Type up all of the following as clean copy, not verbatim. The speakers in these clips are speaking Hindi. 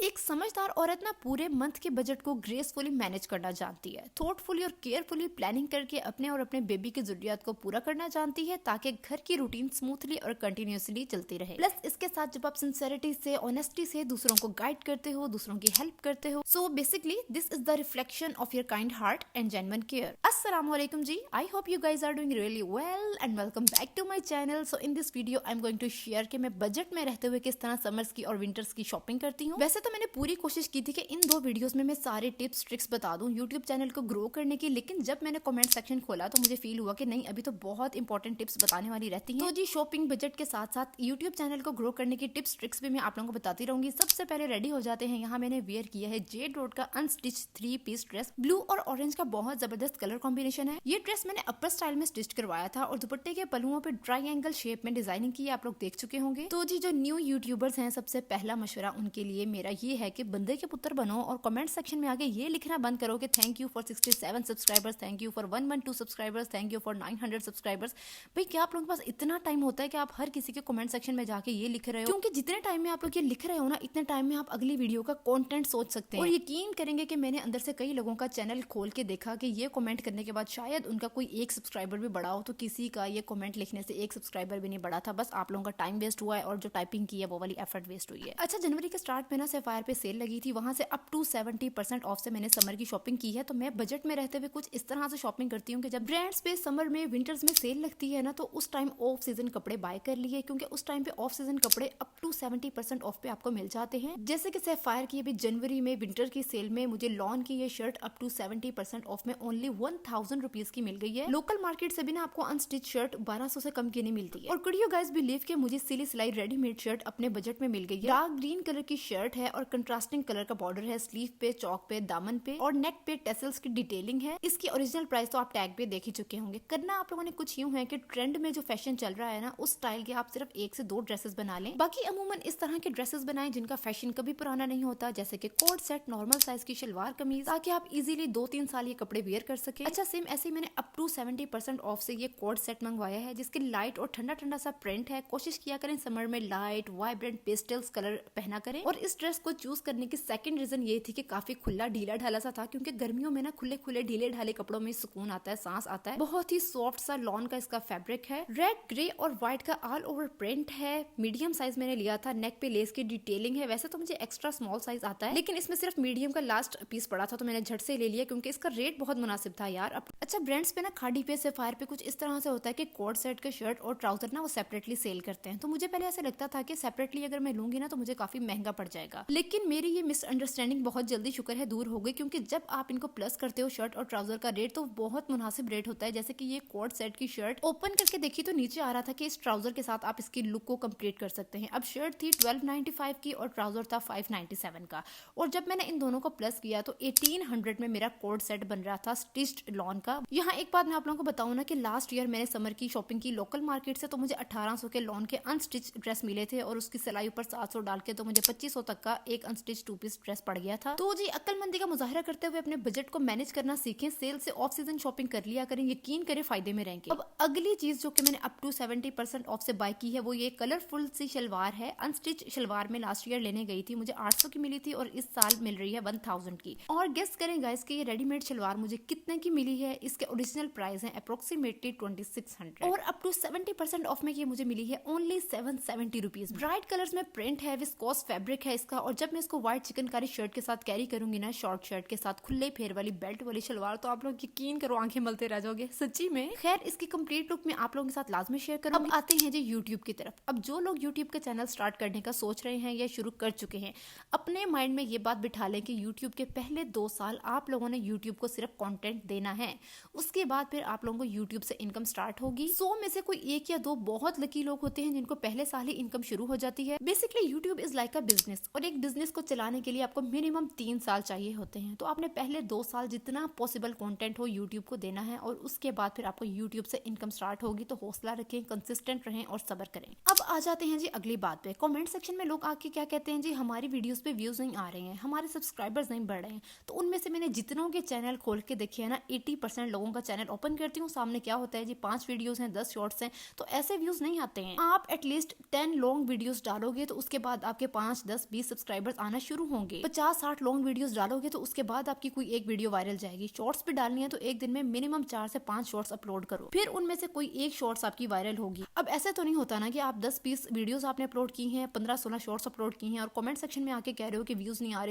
एक समझदार औरत ना पूरे मंथ के बजट को ग्रेसफुली मैनेज करना जानती है, थॉटफुली और केयरफुली प्लानिंग करके अपने और अपने बेबी की जरूरियात को पूरा करना जानती है ताकि घर की रूटीन स्मूथली और कंटिन्यूसली चलती रहे। प्लस इसके साथ जब आप सिंसेरिटी से, ऑनेस्टी से दूसरों को गाइड करते हो, दूसरों की हेल्प करते हो, so basically this is the reflection of your kind heart and genuine care. अस्सलाम वालेकुम जी, I hope you guys are doing really well and welcome back to my channel. So in this video I am going to share कि मैं बजट में रहते हुए किस तरह समर्स की और विंटर्स की शॉपिंग करती हूँ। वैसे तो मैंने पूरी कोशिश की थी कि इन दो वीडियोस में मैं सारे टिप्स ट्रिक्स बता दूं यूट्यूब चैनल को ग्रो करने की, लेकिन जब मैंने कमेंट सेक्शन खोला तो मुझे फील हुआ कि नहीं, अभी तो बहुत इंपॉर्टेंट टिप्स बताने वाली रहती हैं। तो जी शॉपिंग बजट के साथ साथ यूट्यूब चैनल को ग्रो करने की टिप्स ट्रिक्स भी मैं आप लोगों को बताती रहूंगी। सबसे पहले रेडी हो जाते हैं। यहाँ मैंने वेयर किया है जेड रोड का अनस्टिच 3 पीस ड्रेस। ब्लू और ऑरेंज का बहुत जबरदस्त कलर कॉम्बिनेशन है। ये ड्रेस मैंने अपर स्टाइल में स्टिच करवाया था और दुपट्टे के पल्लुओं पे ट्रायंगल शेप में डिजाइनिंग की, आप लोग देख चुके होंगे। तो जी जो न्यू यूट्यूबर्स हैं, सबसे पहला मशवरा उनके लिए मेरा ये है कि बंदे के पुत्र बनो और कमेंट सेक्शन में आगे ये लिखना बंद करो कि thank you for 67 subscribers, thank you for 112 subscribers, thank you for 900 subscribers. भाई क्या आप लोगों के पास इतना टाइम होता है कि आप हर किसी के कमेंट सेक्शन में जाके ये लिख रहे हो? क्योंकि जितने टाइम में आप लोग ये लिख रहे हो ना, इतने टाइम में आप अगली वीडियो का कंटेंट सोच सकते हैं। और यकीन करेंगे कि मैंने अंदर से कई लोगों का चैनल खोल के देखा कि ये कमेंट करने के बाद शायद उनका कोई एक सब्सक्राइबर भी बढ़ा हो, तो किसी का ये कमेंट लिखने से एक सब्सक्राइबर भी नहीं बढ़ा था। बस आप लोगों का टाइम वेस्ट हुआ है और जो टाइपिंग की है वो वाली एफर्ट वेस्ट हुई है। अच्छा, जनवरी के स्टार्ट में ना सैफायर पे सेल लगी थी, वहां से अप टू 70% ऑफ से मैंने समर की शॉपिंग की है। तो मैं बजट में रहते हुए कुछ इस तरह से शॉपिंग करती हूँ कि जब ब्रांड्स पे समर में, विंटर्स में सेल लगती है ना, तो उस टाइम ऑफ सीजन कपड़े बाय कर लिए, क्योंकि उस टाइम पे ऑफ सीजन कपड़े अप टू 70% ऑफ पे आपको मिल जाते हैं। जैसे कि सैफायर की अभी जनवरी में विंटर की सेल में मुझे लॉन की ये शर्ट अप टू 70% ऑफ में ओनली 1000 रुपीज की मिल गई है। लोकल मार्केट से भी ना आपको अनस्टिच शर्ट 1200 से कम की नहीं मिलती है। और कुड यू गाइस बिलीव कि मुझे सिली सिलाई रेडीमेड शर्ट अपने बजट में मिल गई है। डार्क ग्रीन कलर की शर्ट है और कंट्रास्टिंग कलर का बॉर्डर है, स्लीव पे, चौक पे, दामन पे और नेक पे टेसल्स की डिटेलिंग है। इसकी ओरिजिनल प्राइस तो आप टैग पे देख ही चुके होंगे। करना आप लोगों ने कुछ यूं है कि ट्रेंड में जो फैशन चल रहा है ना, उस स्टाइल के आप सिर्फ 1 से 2 ड्रेसेस बना लें। बाकी अमूमन इस तरह के ड्रेसेस बनाएं जिनका फैशन कभी पुराना नहीं होता, जैसे कि कोट सेट, नॉर्मल साइज की शलवार कमीज, ताकि आप इजीली 2-3 साल ये कपड़े वेयर कर सके। अच्छा, सेम ऐसे ही मैंने अप टू 70% ऑफ से ये कोट सेट मंगवाया है, जिसके लाइट और ठंडा ठंडा सा प्रिंट है। कोशिश किया करें समर में लाइट वाइब्रेंट पेस्टल्स कलर पहना करें। और इस ड्रेस को चूज करने की सेकंड रीजन ये थी कि काफी खुला ढीला ढाला सा था, क्योंकि गर्मियों में ना खुले खुले ढीले ढाले कपड़ों में सुकून आता है, सांस आता है। बहुत ही सॉफ्ट सा लॉन का इसका फैब्रिक है। रेड, ग्रे और व्हाइट का ऑल ओवर प्रिंट है। मीडियम साइज मैंने लिया था। नेक पे लेस की डिटेलिंग है। वैसे तो मुझे एक्स्ट्रा स्मॉल साइज आता है, लेकिन इसमें सिर्फ मीडियम का लास्ट पीस पड़ा था, तो मैंने झट से ले लिया क्योंकि इसका रेट बहुत मुनासिब था यार। अच्छा, ब्रांड्स पे ना खाड़ी पे, सैफायर पे कुछ इस तरह से होता है कि कोट सेट के शर्ट और ट्राउजर ना वो सेपरेटली सेल करते हैं। तो मुझे पहले ऐसे लगता था कि सेपरेटली अगर मैं लूंगी ना तो मुझे काफी महंगा पड़ जाएगा, लेकिन मेरी ये मिसअंडरस्टैंडिंग बहुत जल्दी शुक्र है दूर हो गई, क्योंकि जब आप इनको प्लस करते हो शर्ट और ट्राउजर का रेट, तो बहुत मुनासिब रेट होता है। जैसे कि ये कोट सेट की शर्ट ओपन करके देखी तो नीचे आ रहा था कि इस ट्राउजर के साथ आप इसकी लुक को कंप्लीट कर सकते हैं। अब शर्ट थी 1295 की और ट्राउजर था 597 का, और जब मैंने इन दोनों को प्लस किया तो 1800 में मेरा कोट सेट बन रहा था स्टिच्ड लॉन का। यहाँ एक बात मैं आप लोगों को बताऊं ना कि लास्ट ईयर मैंने समर की शॉपिंग की लोकल मार्केट से, तो मुझे 1800 के लॉन के अनस्टिच ड्रेस मिले थे और उसकी सिलाई ऊपर 700 डाल के तो मुझे 2500 तक का एक अनस्टिच 2 पीस ड्रेस पड़ गया था। तो जी अक्लमंदी का मुजाहरा करते हुए अपने बजट को मैनेज करना सीखें। सेल से ऑफ सीजन शॉपिंग कर लिया करें, यकीन करें फायदे में रहेंगे। अब अगली चीज जो कि मैंने अप टू 70% ऑफ से बाय की है, वो ये कलरफुल सी शलवार है। अनस्टिच शलवार में लास्ट ईयर लेने गई थी, मुझे 800 की मिली थी और इस साल मिल रही है 1000 की। और गेस करें गाइस कि ये रेडीमेड शलवार मुझे कितने की मिली है? इसके ओरिजिनल प्राइस है अप्रोक्सीमेटली 2600 और अप टू 70% ऑफ में ये मुझे मिली है ओनली 770 रुपीज। ब्राइट कलर्स में प्रिंट है, विस्कोस फैब्रिक है इसका, और जब मैं इसको व्हाइट चिकनकारी शर्ट के साथ कैरी करूंगी ना, शॉर्ट शर्ट के साथ खुले फेर वाली बेल्ट वाली शलवार, तो आप लोग यकीन करो आंखें मलते रह जाओगे सच्ची में। खैर, इसकी कंप्लीट लुक मैं आप लोगों के साथ लाजमी शेयर करूंगी। अब आते हैं जी यूट्यूब की तरफ। अब जो लोग यूट्यूब का चैनल स्टार्ट करने का सोच रहे हैं या शुरू कर चुके हैं, अपने माइंड में ये बात बिठा लें कि यूट्यूब के पहले 2 साल आप लोगों ने यूट्यूब को सिर्फ कंटेंट देना है, उसके बाद फिर आप लोगों को यूट्यूब से इनकम स्टार्ट होगी। 100 में से कोई 1 या 2 बहुत लकी लोग होते हैं जिनको पहले साल ही इनकम शुरू हो जाती है। Basically YouTube is like a business, और एक बिजनेस को चलाने के लिए आपको मिनिमम 3 साल चाहिए होते हैं। तो आपने पहले 2 साल जितना पॉसिबल कंटेंट हो यूट्यूब को देना है, और उसके बाद फिर आपको यूट्यूब से इनकम स्टार्ट होगी। तो हौसला रखें, कंसिस्टेंट रहें और सब्र करें। अब आ जाते हैं जी अगली बात पे। कमेंट सेक्शन में लोग आके क्या कहते हैं, जी हमारी वीडियोस पे व्यूज नहीं आ रहे हैं, हमारे सब्सक्राइबर्स नहीं बढ़ रहे हैं। तो उनमें से मैंने जितनों के चैनल खोल के देखे है ना, 80% लोगों का चैनल ओपन करती हूँ, सामने क्या होता है जी 5 वीडियोस हैं, 10 शॉर्ट्स हैं, तो ऐसे व्यूज नहीं आते हैं। आप एटलीस्ट 10 लॉन्ग वीडियोस डालोगे तो उसके बाद आपके 5, 10, 20 सब्सक्राइबर सब्सक्राइबर्स आना शुरू होंगे। 50-60 लॉन्ग वीडियोस डालोगे तो उसके बाद आपकी कोई एक वीडियो वायरल जाएगी। शॉर्ट्स भी डालनी है तो एक दिन में मिनिमम 4 से 5 शॉर्ट्स अपलोड करो, फिर उनमें से कोई एक शॉर्ट्स आपकी वायरल होगी। अब ऐसा तो नहीं होता ना कि आप 10-20 वीडियोस आपने अपलोड की हैं, 15-16 शॉर्ट्स अपलोड की हैं और कमेंट सेक्शन में आके कह रहे हो कि व्यूज नहीं आ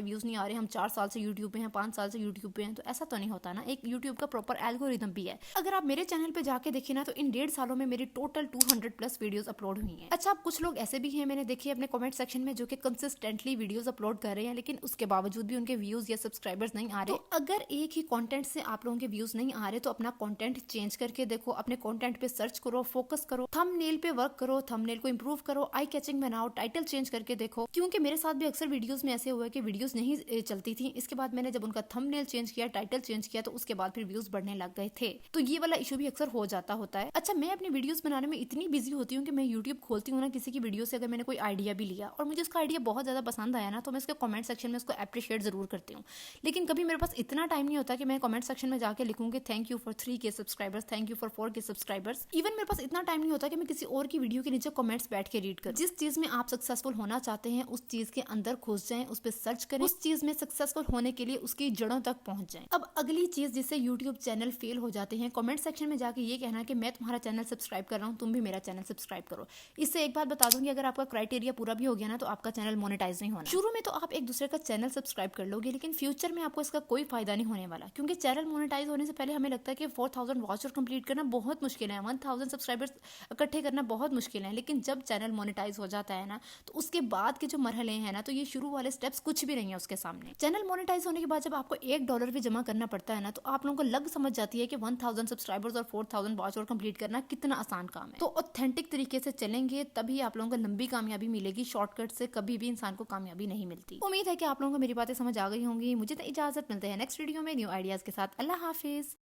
रहे, हम 4 साल से यूट्यूब पे हैं, 5 साल से यूट्यूब पे हैं। तो ऐसा तो नहीं होता ना, एक यूट्यूब का प्रॉपर एल्गोरिथम भी है। अगर आप मेरे चैनल पे जाके देखिए ना तो इन 1.5 सालों में मेरी टोटल 200+ वीडियोस अपलोड हुई हैं। अच्छा, अब कुछ लोग ऐसे भी हैं मैंने देखे अपने कमेंट सेक्शन में जो कि कंसिस्टेंटली वीडियोस अपलोड कर रहे हैं, लेकिन उसके बावजूद भी उनके व्यूज या सब्सक्राइबर्स नहीं आ रहे। तो अगर एक ही कंटेंट से आप लोगों के व्यूज नहीं आ रहे तो अपना कंटेंट चेंज करके देखो, अपने कंटेंट पे सर्च करो, फोकस करो, थंबनेल पे वर्क करो, थंबनेल को इंप्रूव करो, आई कैचिंग बनाओ, टाइटल चेंज करके देखो। क्योंकि मेरे साथ भी अक्सर वीडियोस में ऐसे हुआ है कि वीडियोस नहीं चलती थी, इसके बाद मैंने जब उनका थंबनेल चेंज किया, टाइटल चेंज किया तो उसके बाद फिर व्यूज बढ़ने लग गए थे। तो ये वाला इशू भी अक्सर हो जाता होता है। अच्छा, मैं अपनी वीडियोस बनाने में इतनी बिजी होती हूँ कि मैं यूट्यूब खोलती हूँ ना किसी की वीडियो से, अगर मैंने कोई आइडिया भी लिया और मुझे उसका आइडिया बहुत ज्यादा पसंद आया ना तो मैं उसके कमेंट सेक्शन में उसको अप्रिशिएट जरूर करती हूँ। लेकिन कभी मेरे पास इतना टाइम नहीं होता कि मैं कमेंट सेक्शन में जाके लिखूंगी thank you for 3K subscribers, thank you for 4K subscribers. Even मेरे पास इतना टाइम नहीं होता कि मैं किसी और की वीडियो के नीचे कमेंट्स बैठ के रीड करूं। जिस चीज में आप सक्सेसफुल होना चाहते हैं उस चीज के अंदर घुस जाएं, उस पर सर्च करें, उस चीज में सक्सेसफुल होने के लिए उसकी जड़ों तक पहुंच जाएं। अब अगली चीज जिससे यूट्यूब चैनल फेल हो जाते हैं, कमेंट सेक्शन में जाके ये कहना कि मैं तुम्हारा चैनल सब्सक्राइब कर रहा हूँ, तुम भी मेरा चैनल सब्सक्राइब करो। इससे एक बात बता दूंगी, अगर आपका क्राइटेरिया पूरा भी हो गया ना तो आपका चैनल मोनेटाइज नहीं होना। शुरू में तो आप एक दूसरे का चैनल सब्सक्राइब कर लोगे, लेकिन फ्यूचर में आपको इसका कोई फायदा नहीं होने वाला, क्योंकि चैनल मोनेटाइज होने से पहले हमें लगता है कि 4000 वॉचर कंप्लीट करना बहुत मुश्किल है, 1000 सब्सक्राइबर्स इकट्ठे करना बहुत मुश्किल है। लेकिन जब चैनल मोनेटाइज हो जाता है ना तो उसके बाद के जो मरहले हैं ना, तो ये शुरू वाले स्टेप्स कुछ भी नहीं है उसके सामने। चैनल मोनेटाइज होने के बाद जब आपको $1 भी जमा करना पड़ता है ना तो आप लोगों को लग समझ जाती है कि 1000 सब्सक्राइबर्स और 4000 वॉच कंप्लीट करना कितना आसान काम है। तो ऑथेंटिक तरीके से चलेंगे तभी आप लोगों को लंबी कामयाबी मिलेगी, शॉर्टकट से कभी भी इंसान को कामयाबी नहीं मिलती। उम्मीद है कि आप लोगों को मेरी बातें समझ आ गई होंगी। मुझे तो इजाजत, मिलते हैं नेक्स्ट वीडियो में न्यू आइडियाज के साथ। अल्लाह हाफिज।